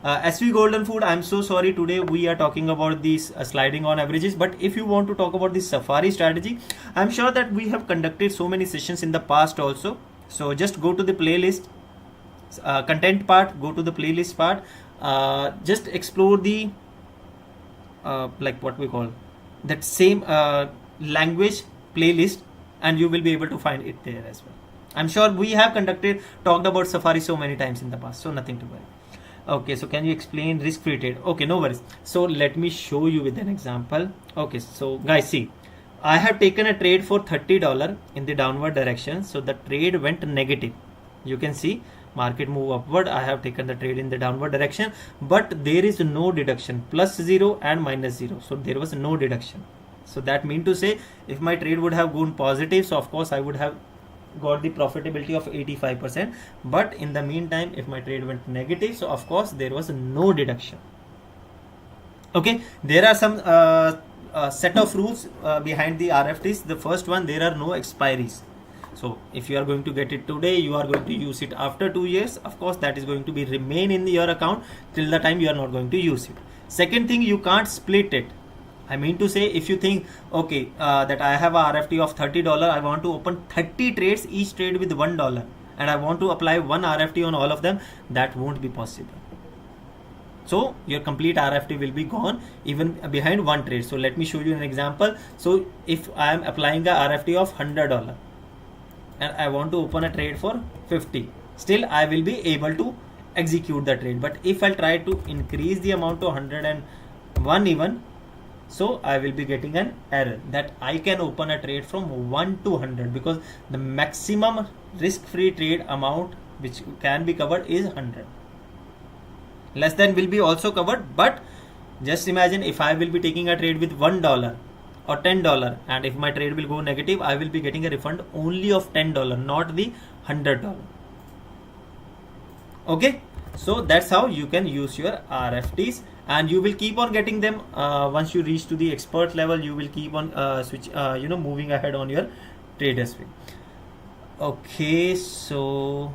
SV Golden Food, I'm so sorry, today we are talking about these sliding on averages, but if you want to talk about this safari strategy, I'm sure that we have conducted so many sessions in the past also. So just go to the playlist, content part, go to the playlist part, just explore the like what we call that same language playlist, and you will be able to find it there as well. I'm sure we have talked about safari so many times in the past, so nothing to worry. Okay, so can you explain risk free trade? Okay, no worries. So let me show you with an example. Okay, so guys, see, I have taken a trade for $30 in the downward direction, so the trade went negative. You can see market move upward. I have taken the trade in the downward direction, but there is no deduction, +0 and -0. So there was no deduction. So that means to say, if my trade would have gone positive, so of course I would have got the profitability of 85%. But in the meantime, if my trade went negative, so of course there was no deduction. Okay, there are some set of rules behind the RFTs. The first one, there are no expiries. So if you are going to get it today, you are going to use it after 2 years. Of course, that is going to be remain in your account till the time you are not going to use it. Second thing, you can't split it. I mean to say, if you think, okay, that I have a RFT of $30, I want to open 30 trades, each trade with $1, and I want to apply one RFT on all of them, that won't be possible. So your complete RFT will be gone even behind one trade. So let me show you an example. So if I am applying a RFT of $100 and I want to open a trade for 50, still I will be able to execute the trade. But if I try to increase the amount to 101 even, so I will be getting an error that I can open a trade from 1 to 100, because the maximum risk-free trade amount which can be covered is 100. Less than will be also covered, but just imagine if I will be taking a trade with $1 or $10, and if my trade will go negative, I will be getting a refund only of $10, not the $100. Okay, so that's how you can use your RFTs, and you will keep on getting them. Once you reach to the expert level, you will keep on moving ahead on your traders way. Okay, so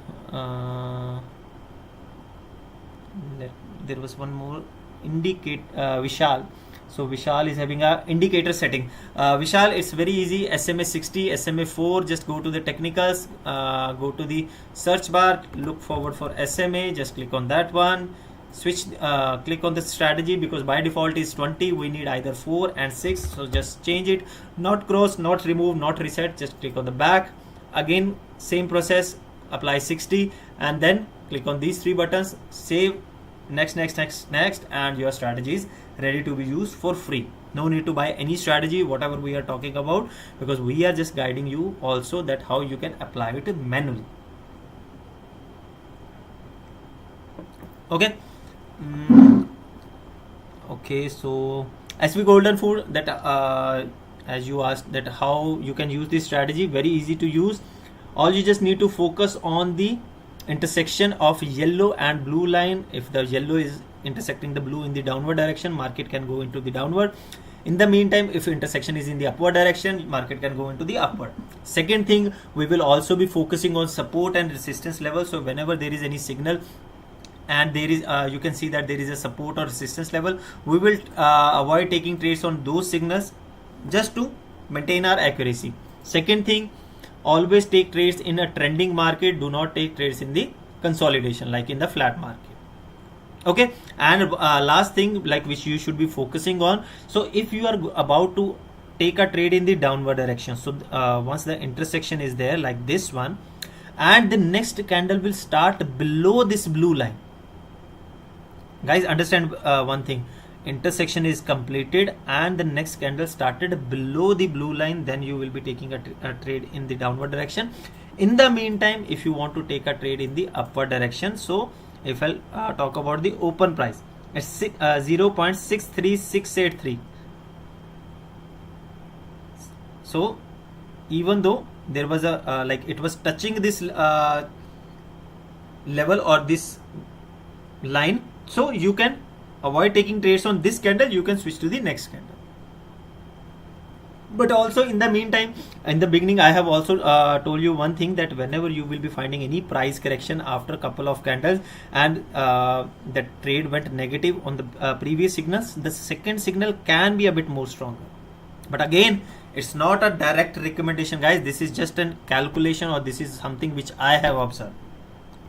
there was one more Vishal. So Vishal is having a indicator setting. Vishal, it's very easy. SMA 60, SMA 4. Just go to the technicals, go to the search bar, look forward for SMA. Just click on that one. Switch, click on the strategy, because by default is 20. We need either 4 and 6. So just change it. Not cross, not remove, not reset. Just click on the back. Again, same process. Apply 60, and then click on these 3 buttons. Save. Next, and your strategy is ready to be used for free. No need to buy any strategy, whatever we are talking about, because we are just guiding you also that how you can apply it manually. Okay. Okay, so SV Golden Food, that as you asked that how you can use this strategy, very easy to use. All you just need to focus on the intersection of yellow and blue line. If the yellow is intersecting the blue in the downward direction, market can go into the downward. In the meantime, if intersection is in the upward direction, market can go into the upward. Second thing, we will also be focusing on support and resistance level. So whenever there is any signal and there is you can see that there is a support or resistance level, we will avoid taking trades on those signals just to maintain our accuracy. Second thing, always take trades in a trending market. Do not take trades in the consolidation like in the flat market. Okay, and last thing, like which you should be focusing on, so if you are about to take a trade in the downward direction, so once the intersection is there like this one, and the next candle will start below this blue line. Guys, understand one thing, intersection is completed and the next candle started below the blue line, then you will be taking a trade in the downward direction. In the meantime, if you want to take a trade in the upward direction, so if I'll talk about the open price, it's 0.63683. So even though there was a like it was touching this level or this line, so you can avoid taking trades on this candle, you can switch to the next candle. But also in the meantime, in the beginning I have also told you one thing, that whenever you will be finding any price correction after a couple of candles and the trade went negative on the previous signals, the second signal can be a bit more stronger. But again, it's not a direct recommendation, guys. This is just a calculation, or this is something which I have observed.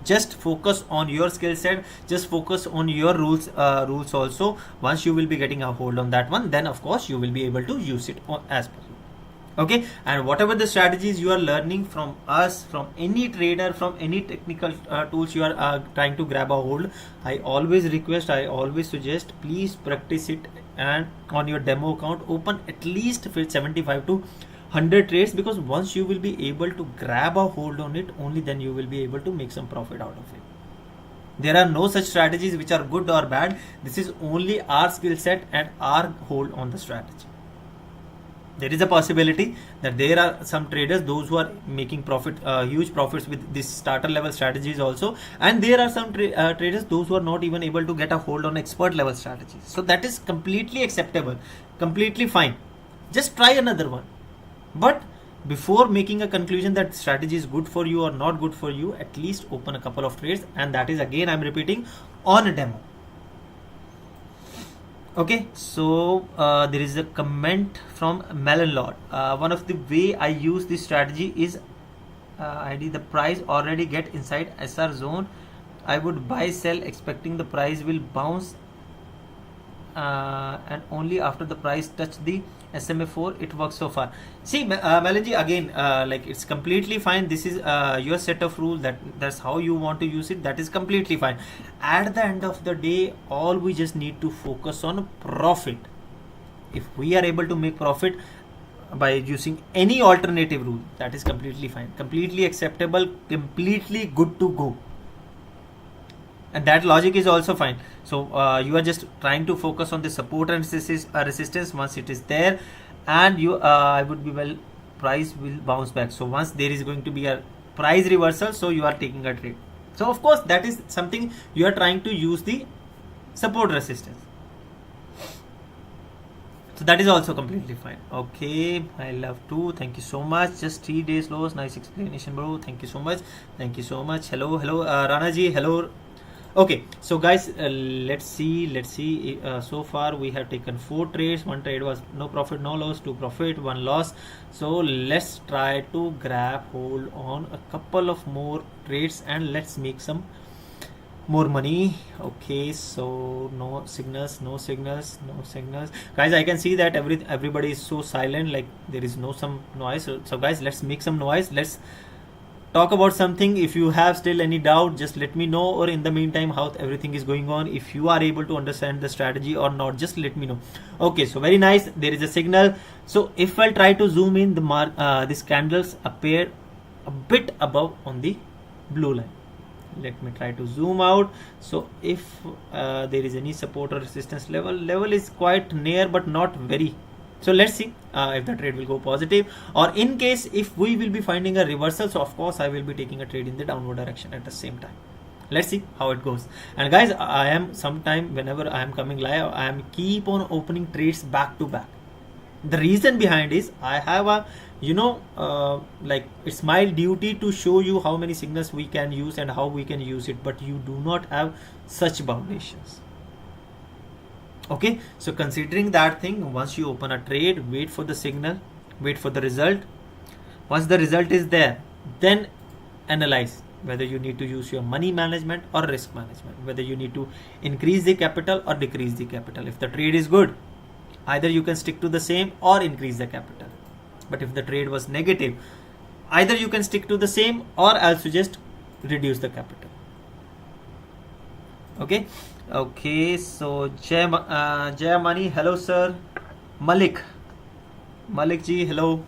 Just focus on your skill set, just focus on your rules also. Once you will be getting a hold on that one, then of course you will be able to use it as per you. Okay, and whatever the strategies you are learning from us, from any trader, from any technical tools you are trying to grab a hold, I always request, I always suggest, please practice it, and on your demo account open at least 75 to 100 trades, because once you will be able to grab a hold on it, only then you will be able to make some profit out of it. There are no such strategies which are good or bad. This is only our skill set and our hold on the strategy. There is a possibility that there are some traders, those who are making profit, huge profits with this starter level strategies also, and there are some traders, those who are not even able to get a hold on expert level strategies. So that is completely acceptable, completely fine. Just try another one. But before making a conclusion that strategy is good for you or not good for you, at least open a couple of trades, and that is, again I'm repeating, on a demo. Okay, so there is a comment from Melon Lord. One of the way I use this strategy is ID the price already get inside SR zone. I would buy sell expecting the price will bounce and only after the price touch the SMA4 it works so far. See, Melanji, again, like it's completely fine. This is your set of rules, that's how you want to use it. That is completely fine. At the end of the day, all we just need to focus on profit. If we are able to make profit by using any alternative rule, that is completely fine, completely acceptable, completely good to go. And that logic is also fine. So you are just trying to focus on the support and resistance. Once it is there, and you I would be, well, price will bounce back. So once there is going to be a price reversal, so you are taking a trade. So of course that is something you are trying to use the support resistance. So that is also completely fine. Okay, I love to. Thank you so much. Just 3 days lows. Nice explanation, bro. Thank you so much. Thank you so much. Hello, Rana ji. Hello. Okay, so guys, let's see. So far we have taken 4 trades. 1 trade was no profit, no loss. 2 profit, 1 loss. So let's try to grab hold on a couple of more trades and let's make some more money. Okay, so no signals, guys. I can see that everybody is so silent, like there is some noise. So guys, let's make some noise. Let's talk about something. If you have still any doubt, just let me know, or in the meantime how everything is going on, if you are able to understand the strategy or not, just let me know. Okay, so very nice, there is a signal. So if I'll try to zoom in, the these candles appear a bit above on the blue line. Let me try to zoom out. So if there is any support or resistance level is quite near but not very. So let's see if the trade will go positive, or in case if we will be finding a reversal, so of course I will be taking a trade in the downward direction at the same time. Let's see how it goes. And guys, I am sometime whenever I am coming live, I am keep on opening trades back to back. The reason behind is I have a like it's my duty to show you how many signals we can use and how we can use it, but you do not have such foundations. Okay, so considering that thing, once you open a trade, wait for the signal, wait for the result. Once the result is there, then analyze whether you need to use your money management or risk management, whether you need to increase the capital or decrease the capital. If the trade is good, either you can stick to the same or increase the capital. But if the trade was negative, either you can stick to the same or I'll suggest reduce the capital. Okay, so Jay Mani, hello sir. Malik ji, hello.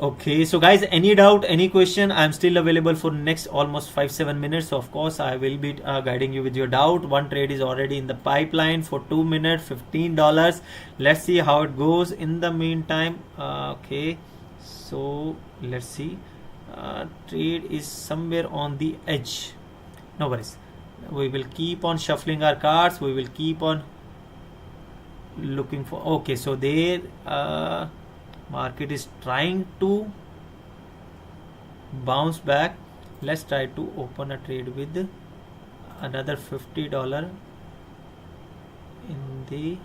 Okay, so guys, any doubt, any question, I'm still available for next almost 5-7 minutes. So of course I will be guiding you with your doubt. One trade is already in the pipeline for 2 minutes, $15. Let's see how it goes. In the meantime, okay, so let's see. Trade is somewhere on the edge. No worries, we will keep on shuffling our cards. We will keep on looking for, okay, so there market is trying to bounce back. Let's try to open a trade with another $50 in the,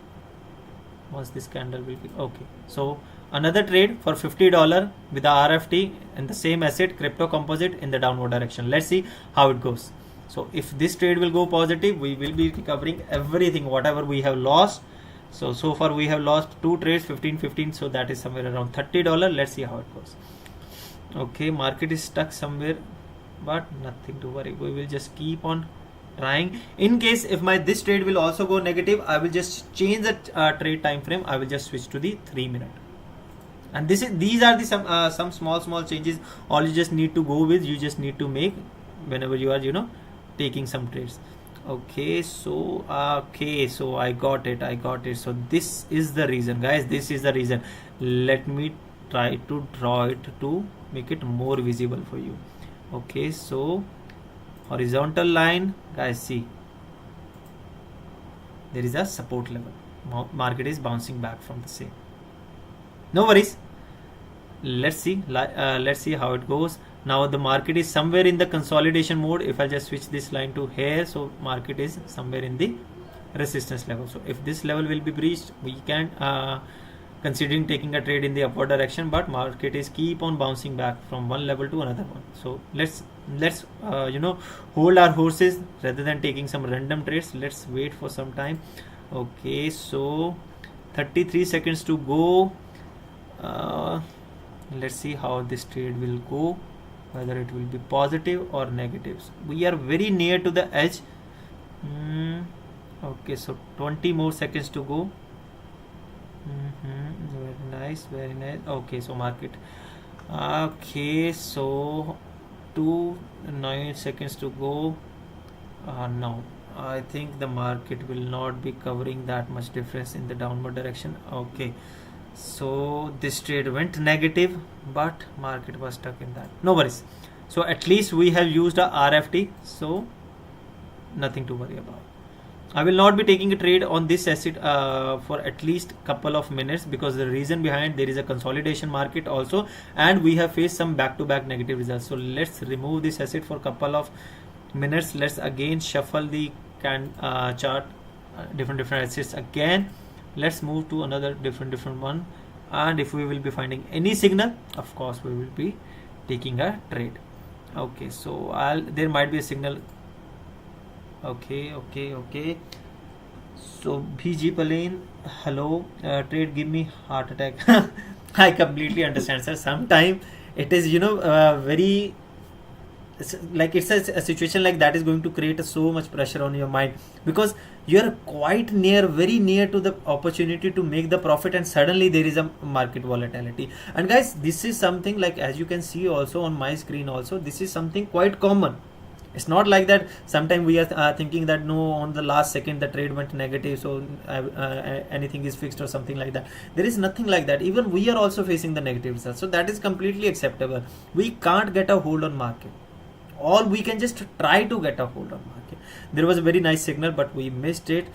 once this candle will be okay. So another trade for $50 with the RFT in the same asset, crypto composite, in the downward direction. Let's see how it goes. So if this trade will go positive, we will be recovering everything whatever we have lost. So far we have lost 2 trades, 15, so that is somewhere around $30. Let's see how it goes. Okay, market is stuck somewhere, but nothing to worry. We will just keep on trying. In case if this trade will also go negative, I will just change the trade time frame. I will just switch to the 3 minute. And these are the some small changes. All you just need to go with, you just need to make whenever you are taking some trades. Okay, so I got it. So this is the reason, guys. This is the reason. Let me try to draw it to make it more visible for you. Okay, so horizontal line, guys, see, there is a support level. Market is bouncing back from the same. No worries. Let's see how it goes. Now the market is somewhere in the consolidation mode. If I just switch this line to here, so market is somewhere in the resistance level. So if this level will be breached, we can considering taking a trade in the upward direction, but market is keep on bouncing back from one level to another one. So let's hold our horses rather than taking some random trades. Let's wait for some time. Okay, so 33 seconds to go. Let's see how this trade will go, whether it will be positive or negatives. We are very near to the edge. Okay, so 20 more seconds to go. Very nice. Okay, so market, okay, so 9 seconds to go. No, I think the market will not be covering that much difference in the downward direction. Okay, so this trade went negative, but market was stuck in that. No worries. So at least we have used a RFT, so nothing to worry about. I will not be taking a trade on this asset for at least couple of minutes, because the reason behind, there is a consolidation market also, and we have faced some back-to-back negative results. So let's remove this asset for couple of minutes. Let's again shuffle the chart, different assets again. Let's move to another different one, and if we will be finding any signal, of course we will be taking a trade. Okay, so there might be a signal. Okay. So BG Palin, hello. Trade give me heart attack. I completely understand, sir. Sometimes it is very, it's a situation like that is going to create so much pressure on your mind, because you are quite very near to the opportunity to make the profit, and suddenly there is a market volatility. And guys, this is something like, as you can see also on my screen also, this is something quite common. It's not like that sometimes we are thinking that no, on the last second the trade went negative, so anything is fixed or something like that. There is nothing like that. Even we are also facing the negative results, so that is completely acceptable. We can't get a hold on market. All we can just try to get a hold on market. There was a very nice signal, but we missed it.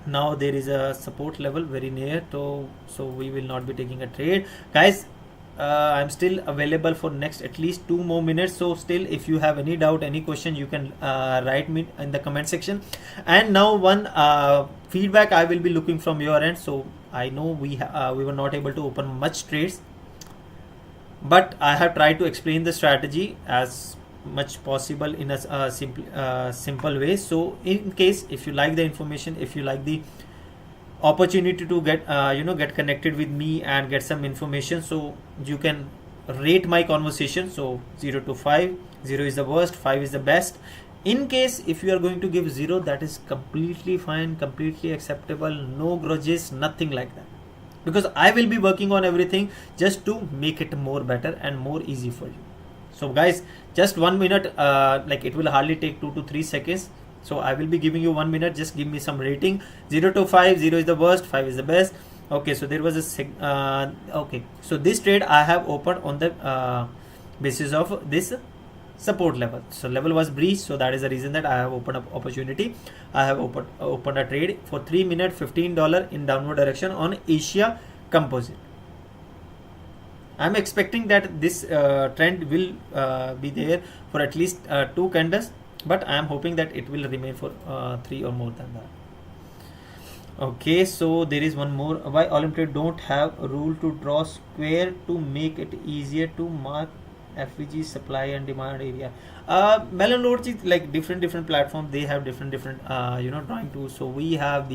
Now there is a support level very near to, so we will not be taking a trade, guys. I'm still available for next at least 2 more minutes, so still if you have any doubt, any question, you can write me in the comment section. And now one feedback I will be looking from your end. So I know we were not able to open much trades, but I have tried to explain the strategy as much possible in a simple way. So in case if you like the information, if you like the opportunity to get get connected with me and get some information, so you can rate my conversation. So 0 to 5, 0 is the worst, 5 is the best. In case if you are going to give 0, that is completely fine, completely acceptable, no grudges, nothing like that, because I will be working on everything just to make it more better and more easy for you. So guys, just 1 minute, like it will hardly take 2 to 3 seconds. So I will be giving you 1 minute. Just give me some rating. 0 to 5. 0 is the worst. 5 is the best. Okay. So there was a okay. So this trade I have opened on the basis of this support level. So level was breached. So that is the reason that I have opened up opportunity. I have opened a trade for 3 minutes, $15 in downward direction on Asia Composite. I'm expecting that this trend will be there for at least 2 candles, but I am hoping that it will remain for 3 or more than that. Okay, so there is one more. Why Olymptrade don't have a rule to draw square to make it easier to mark FVG supply and demand area? Melon Lords is like different platforms. They have different drawing tools. So we have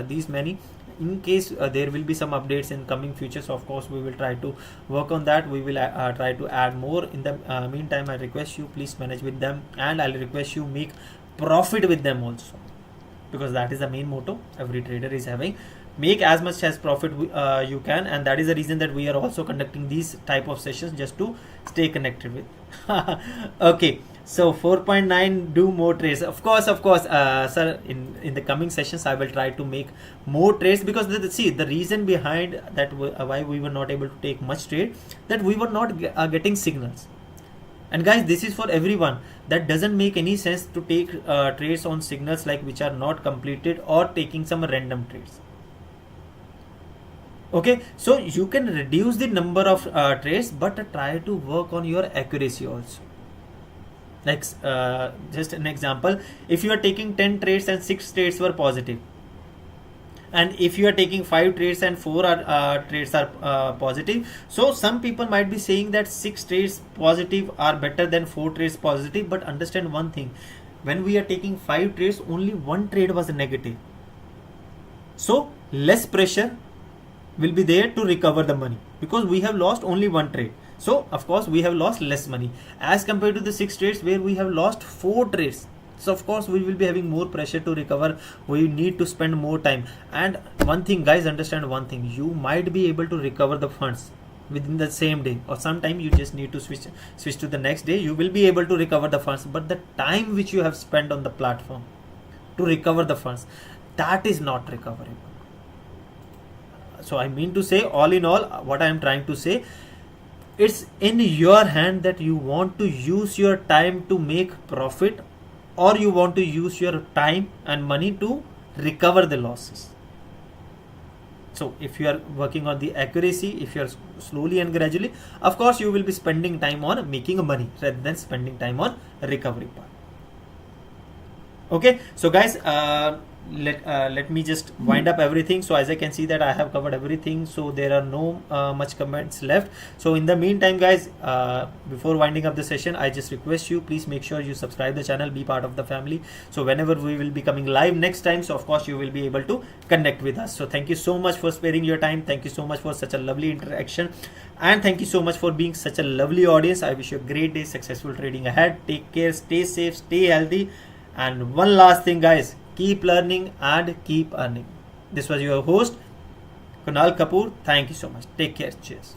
these many. In case there will be some updates in coming future, so of course we will try to work on that. We will try to add more. In the meantime, I request you please manage with them, and I'll request you make profit with them also, because that is the main motto every trader is having. Make as much as profit you can, and that is the reason that we are also conducting these type of sessions, just to stay connected with. Okay, so 4.9, do more trades. Of course, sir. In the coming sessions, I will try to make more trades, because the reason behind that why we were not able to take much trade, that we were not getting signals. And guys, this is for everyone. That doesn't make any sense to take trades on signals like which are not completed, or taking some random trades. Okay, so you can reduce the number of trades, but try to work on your accuracy also. Like just an example, if you are taking 10 trades and 6 trades were positive, and if you are taking 5 trades and 4 trades are positive, so some people might be saying that 6 trades positive are better than 4 trades positive. But understand one thing, when we are taking 5 trades, only 1 trade was negative, so less pressure will be there to recover the money, because we have lost only 1 trade. So of course we have lost less money as compared to the 6 trades where we have lost 4 trades. So of course we will be having more pressure to recover. We need to spend more time. And one thing, guys, understand one thing, you might be able to recover the funds within the same day, or sometime you just need to switch to the next day. You will be able to recover the funds, but the time which you have spent on the platform to recover the funds, that is not recoverable. So I mean to say, all in all, what I am trying to say, it's in your hand that you want to use your time to make profit, or you want to use your time and money to recover the losses. So if you are working on the accuracy, if you are slowly and gradually, of course you will be spending time on making money rather than spending time on recovery part. Okay, so guys, let me just wind up everything. So as I can see that I have covered everything, so there are no much comments left. So in the meantime, guys, before winding up the session, I just request you, please make sure you subscribe the channel, be part of the family, so whenever we will be coming live next time, so of course you will be able to connect with us. So thank you so much for sparing your time. Thank you so much for such a lovely interaction, and thank you so much for being such a lovely audience. I wish you a great day, successful trading ahead. Take care, stay safe, stay healthy. And one last thing, guys, keep learning and keep earning. This was your host, Kunal Kapoor. Thank you so much. Take care. Cheers.